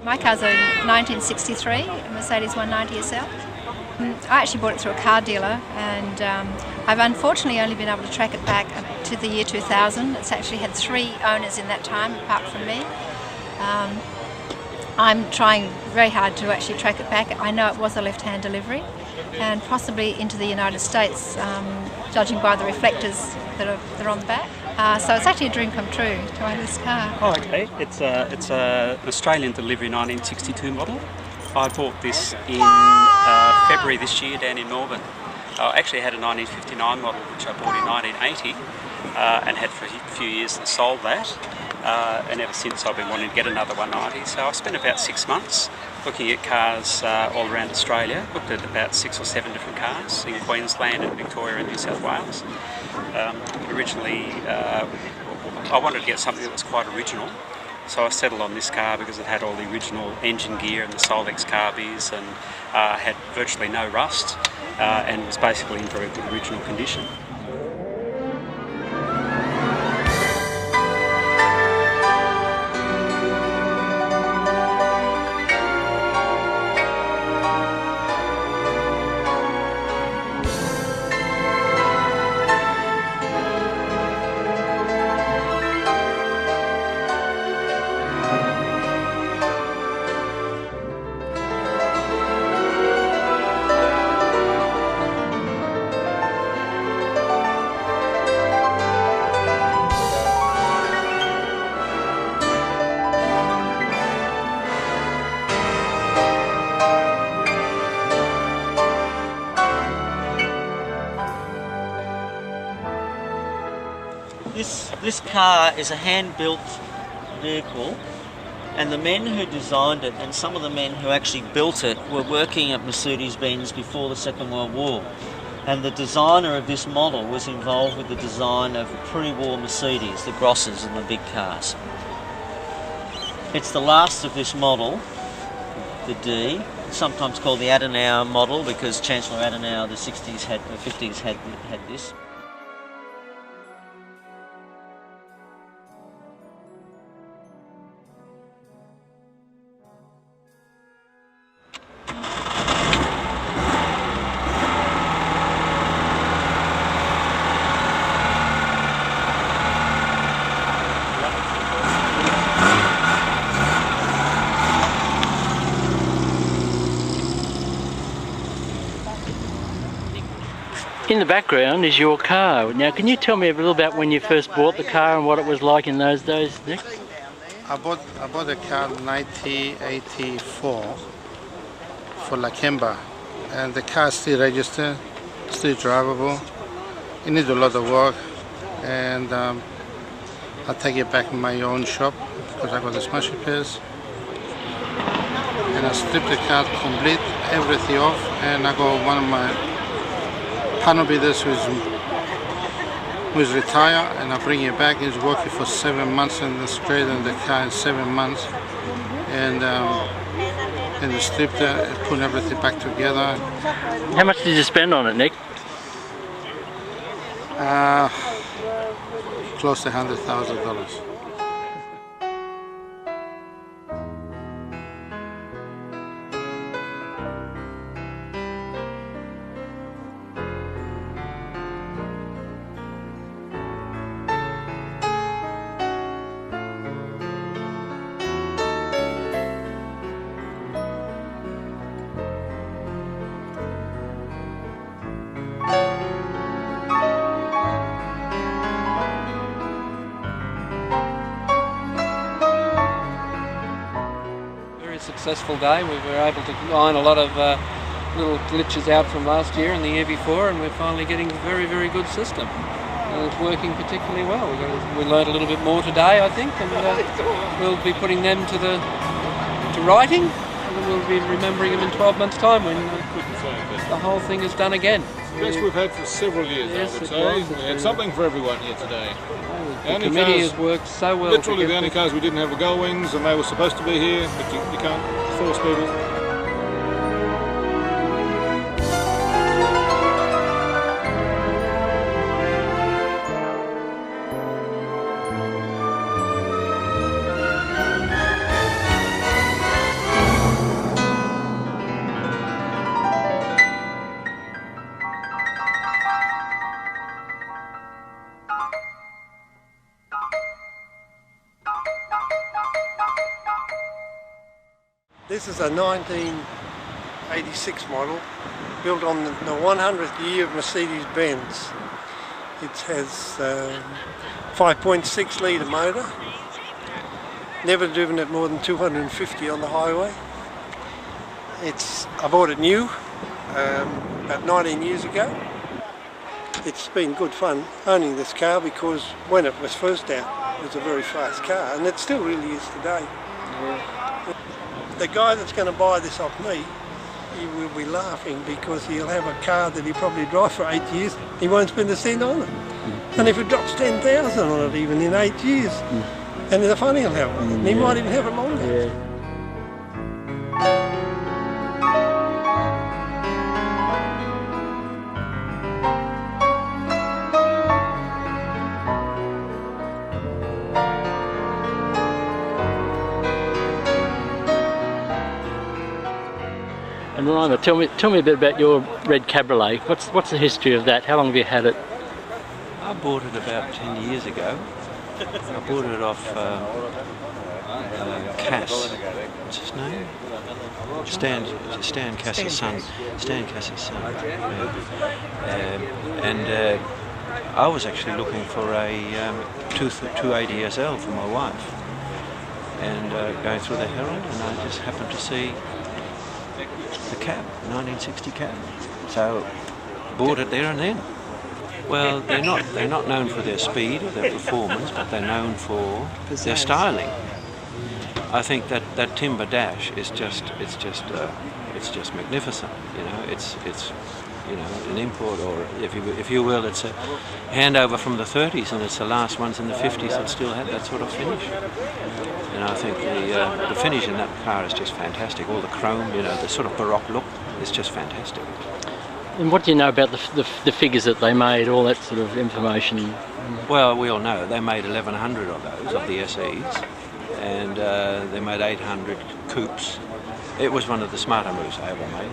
My car's a 1963 Mercedes 190 SL. I actually bought it through a car dealer, and I've unfortunately only been able to track it back up to the year 2000. It's actually had 3 owners in that time, apart from me. I'm trying very hard to actually track it back. I know it was a left-hand delivery, and possibly into the United States, judging by the reflectors that are on the back. So it's actually a dream come true to own this car. Oh, okay. It's an Australian delivery 1962 model. I bought this in February this year down in Melbourne. I actually had a 1959 model which I bought in 1980 and had for a few years and sold that. And ever since I've been wanting to get another 190. So I spent about 6 months looking at cars all around Australia. Looked at about 6 or 7 different cars in Queensland and Victoria and New South Wales. Originally I wanted to get something that was quite original. So I settled on this car because it had all the original engine gear and the Solex carbies, and had virtually no rust and was basically in very good original condition. This car is a hand-built vehicle, and the men who designed it and some of the men who actually built it were working at Mercedes-Benz before the Second World War. And the designer of this model was involved with the design of the pre-war Mercedes, the Grosses and the big cars. It's the last of this model, the D, sometimes called the Adenauer model because Chancellor Adenauer, the 50s had this. In the background is your car. Now, can you tell me a little about when you first bought the car and what it was like in those days, Nick? I bought a car in 1984 for Lakemba, and the car is still registered, still drivable. It needs a lot of work, and I'll take it back in my own shop because I got the smash repairs. And I stripped the car complete, everything off, and I got one of my panel builders who's retired, and I bring it back. He's working for 7 months in the straight in the car in 7 months, and the stripped it, put everything back together. How much did you spend on it, Nick? Close to $100,000. Successful day. We were able to iron a lot of little glitches out from last year and the year before, and we're finally getting a very, very good system. It's working particularly well. We learned a little bit more today, I think, and we'll be putting them to writing, and then we'll be remembering them in 12 months' time when the whole thing is done again. Best we've had for several years, yes, I would say. We had something for everyone here today. The committee has worked so well. Literally the only cars we didn't have were gull wings, and they were supposed to be here, but you can't force people. This is a 1986 model, built on the 100th year of Mercedes-Benz. It has 5.6 litre motor, never driven at more than 250 on the highway. I bought it new about 19 years ago. It's been good fun owning this car because when it was first out it was a very fast car, and it still really is today. Yeah. The guy that's going to buy this off me, he will be laughing because he'll have a car that he probably drive for 8 years. He won't spend a cent on it. And if it drops 10,000 on it even in 8 years, and the fun he'll have with it, and he might even have it longer. And Reimer, tell me a bit about your red Cabriolet. What's the history of that? How long have you had it? I bought it about 10 years ago. I bought it off Cass. What's his name? Stan Cass's son. Stan Cass's son. Yeah. I was actually looking for a 280 SL for my wife, and going through the Herald, and I just happened to see the cab, 1960 cab. So bought it there and then. Well, they're not known for their speed or their performance, but they're known for their styling. I think that timber dash is just magnificent. You know, it's an import, or if you will, it's a handover from the 30s, and it's the last ones in the 50s that still had that sort of finish. And I think the finish in that car is just fantastic. All the chrome, the sort of Baroque look is just fantastic. And what do you know about the figures that they made, all that sort of information? Well, we all know they made 1,100 of those, of the SEs, and they made 800 coupes. It was one of the smarter moves I ever made.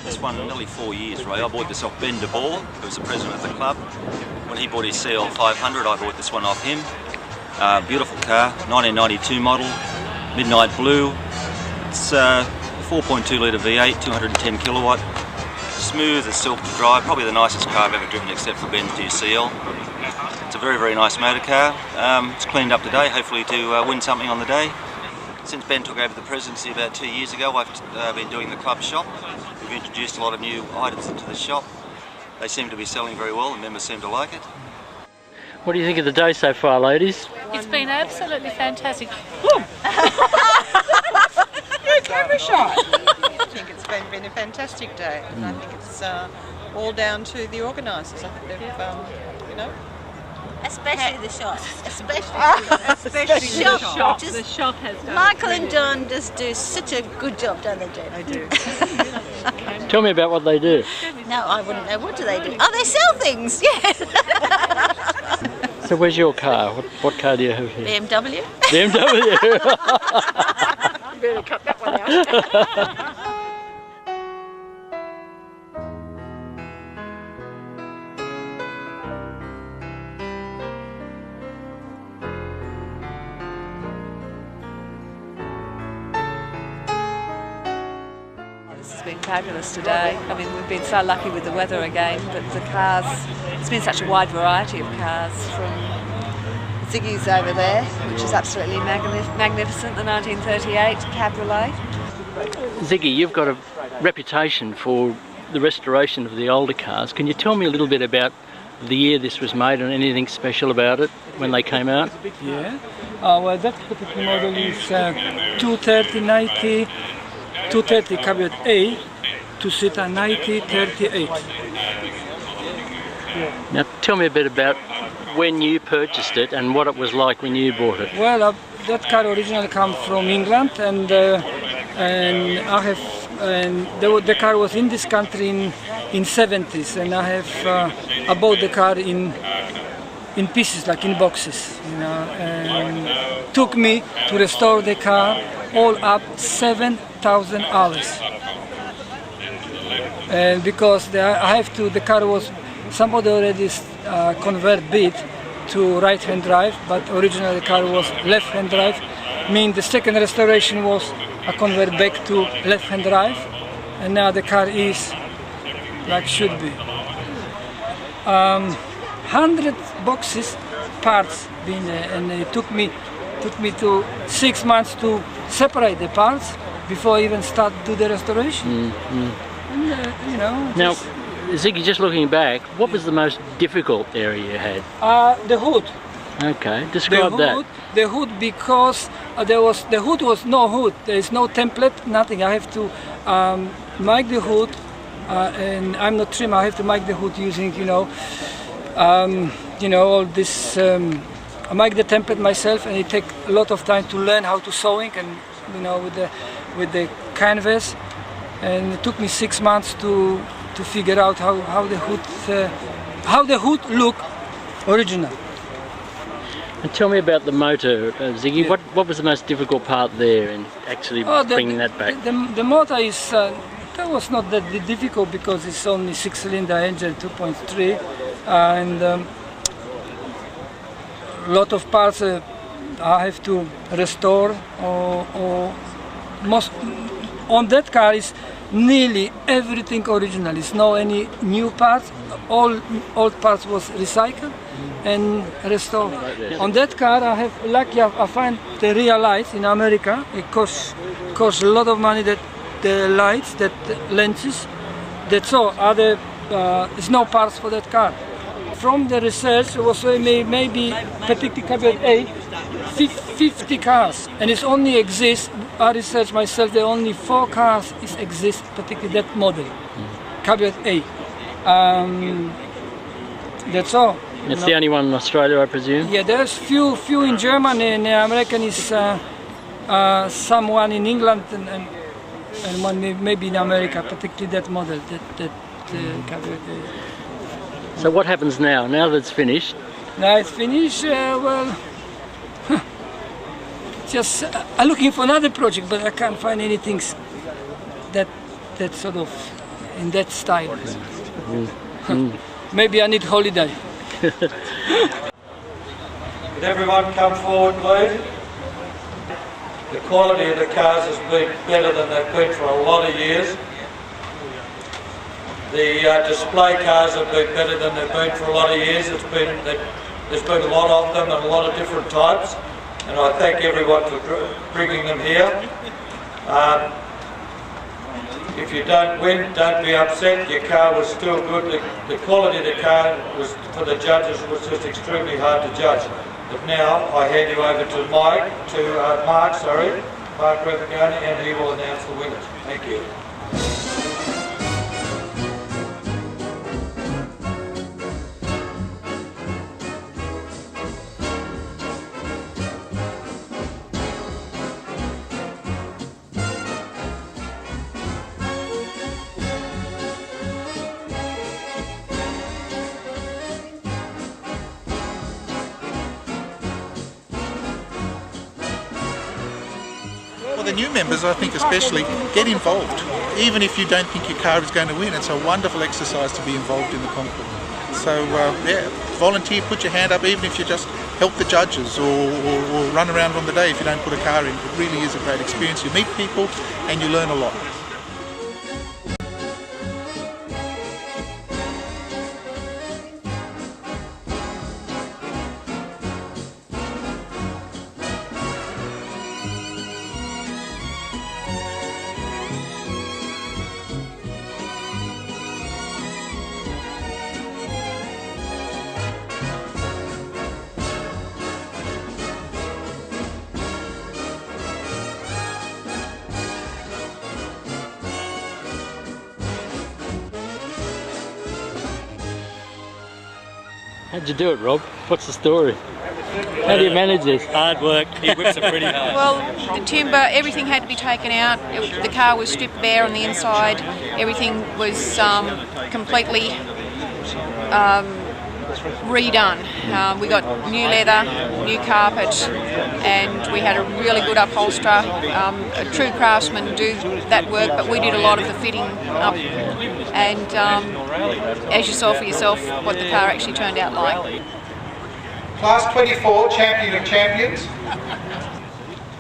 This one nearly 4 years, Ray. I bought this off Ben DeBoer, who was the president of the club. When he bought his CL 500, I bought this one off him. Beautiful car, 1992 model, midnight blue. It's 4.2 litre V8, 210 kilowatt. Smooth as silk to drive, probably the nicest car I've ever driven except for Ben's new CL. It's a very, very nice motor car. It's cleaned up today, hopefully to win something on the day. Since Ben took over the presidency about 2 years ago, I've been doing the club shop. We've introduced a lot of new items into the shop. They seem to be selling very well, and members seem to like it. What do you think of the day so far, ladies? It's been absolutely fantastic. You're camera shy. I think it's been a fantastic day, and I think it's all down to the organisers. I think they've, Especially the shop. Especially the shop. The shop has done. Michael and Don just do such a good job, don't they, Jen? They do. Tell me about what they do. No, I wouldn't know. What do they do? Oh, they sell things, yes. So where's your car? What car do you have here? BMW. BMW? You better cut that one out. It's been fabulous today. I mean, we've been so lucky with the weather again, but the cars, it's been such a wide variety of cars, from Ziggys over there, which is absolutely magnificent, the 1938 Cabriolet. Ziggy, you've got a reputation for the restoration of the older cars. Can you tell me a little bit about the year this was made and anything special about it when they came out? Yeah, well, that particular model is 230 Cabriolet A, two-seater 1938. Yeah. Now tell me a bit about when you purchased it and what it was like when you bought it. Well, that car originally comes from England, and the car was in this country in 70s, and I bought the car in pieces, like in boxes, you know, and took me to restore the car all up 7,000 hours. And because the car was, somebody already converted it to right-hand drive, but originally the car was left-hand drive. The second restoration was a convert back to left-hand drive, and now the car is like should be. 100 boxes, parts been there, and it took me to 6 months to separate the parts before I even start do the restoration. And, you know. Now, Ziggy, just looking back, what was the most difficult area you had? The hood. Okay, describe that. The hood, because the hood was no hood. There is no template, nothing. I have to make the hood, and I'm not trimmer. I have to make the hood using, all this. I make the template myself, and it takes a lot of time to learn how to sewing, and with the canvas. And it took me 6 months to figure out how the hood look original. And tell me about the motor, Ziggy. Yeah. What was the most difficult part there in actually bringing that back? The motor is that was not that difficult because it's only 6-cylinder engine, 2.3, and a lot of parts I have to restore. Or most on that car is nearly everything original. It's no any new parts. All old parts was recycled and restored. On that car, I find the real lights in America. It costs a lot of money. That the lights, that lenses, that's all. There's no parts for that car. From the research, it was maybe particularly 50 cars, and it only exists. I researched myself. There are only 4 cars exist, particularly that model, Cabriolet A. That's all. It's the only one in Australia, I presume? Yeah, there's few in Germany, and American is someone in England and one maybe in America, particularly that model, that Cabriolet A. So what happens now? Now that it's finished? Now it's finished, well, just I'm looking for another project, but I can't find anything that sort of in that style. Maybe I need holiday. Would everyone come forward, please? The quality of the cars has been better than they've been for a lot of years. The display cars have been better than they've been for a lot of years. There's been a lot of them and a lot of different types, and I thank everyone for bringing them here. If you don't win, don't be upset. Your car was still good. The quality of the car was, for the judges, was just extremely hard to judge. But now I hand you over to Mark Revagani, and he will announce the winners. Thank you. the new members, I think especially, get involved. Even if you don't think your car is going to win, it's a wonderful exercise to be involved in the concours. So yeah, volunteer, put your hand up, even if you just help the judges or run around on the day if you don't put a car in. It really is a great experience. You meet people and you learn a lot. How'd you do it, Rob? What's the story? How do you manage this? Hard work. He whips it pretty hard. Well, the timber, everything had to be taken out. The car was stripped bare on the inside. Everything was completely redone. We got new leather, new carpet, and we had a really good upholsterer. A true craftsman do that work, but we did a lot of the fitting up. And as you saw for yourself, what the car actually turned out like. Class 24 Champion of Champions,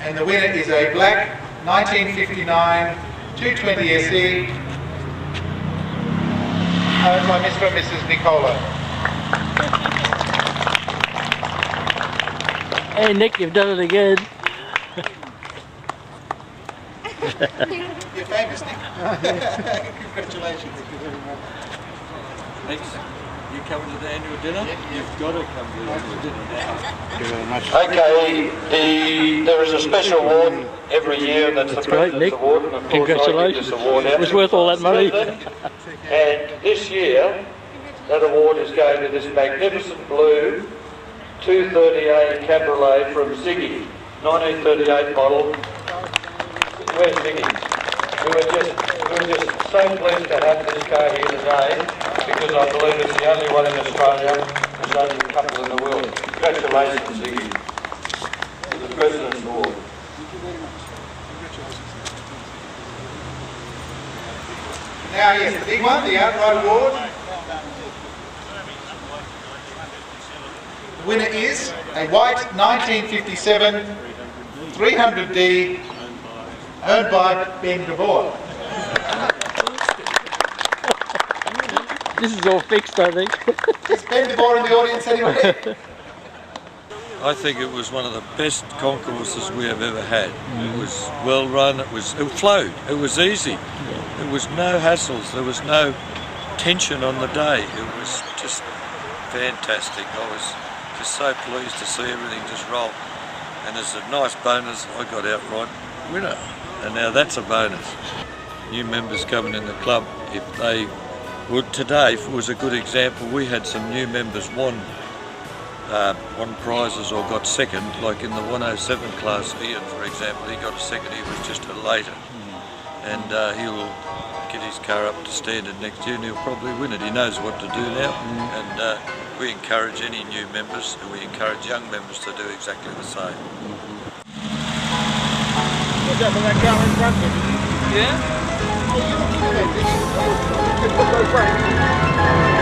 and the winner is a black 1959 220 SE, owned by Mr. and Mrs. Nicola. Hey Nick, you've done it again. You're famous, Nick. Congratulations. Thanks. You coming to the annual dinner? You've got to come to the annual dinner now. Thank you very much. Okay, there is a special award every year, and that's the great, Nick. Award. And of course, congratulations. I give this award out It was worth all that money. And this year, that award is going to this magnificent blue 230A Cabriolet from Ziggys, 1938 model. Where's Ziggys? We're just so pleased to have this car here today, because I believe it's the only one in Australia. There's only a couple in the world. Congratulations, Ziggys, for the President's Award. Now yes, the big one, the outright award. The winner is a white 1957 300D, owned by Ben DeVore. This is all fixed, I think. Is Ben DeVore in the audience anyway? I think it was one of the best concourses we have ever had. It was well run, it flowed, it was easy. There was no hassles, there was no tension on the day. It was just fantastic. I was just so pleased to see everything just roll. And as a nice bonus, I got outright winner. And now that's a bonus. New members coming in the club, if they would, today was a good example. We had some new members won prizes or got second, like in the 107 class. Ian, for example, he got second. He was just elated, and he'll get his car up to standard next year, and he'll probably win it. He knows what to do now, and we encourage any new members, and we encourage young members to do exactly the same. Watch out for that car in front of you. Yeah? Yeah.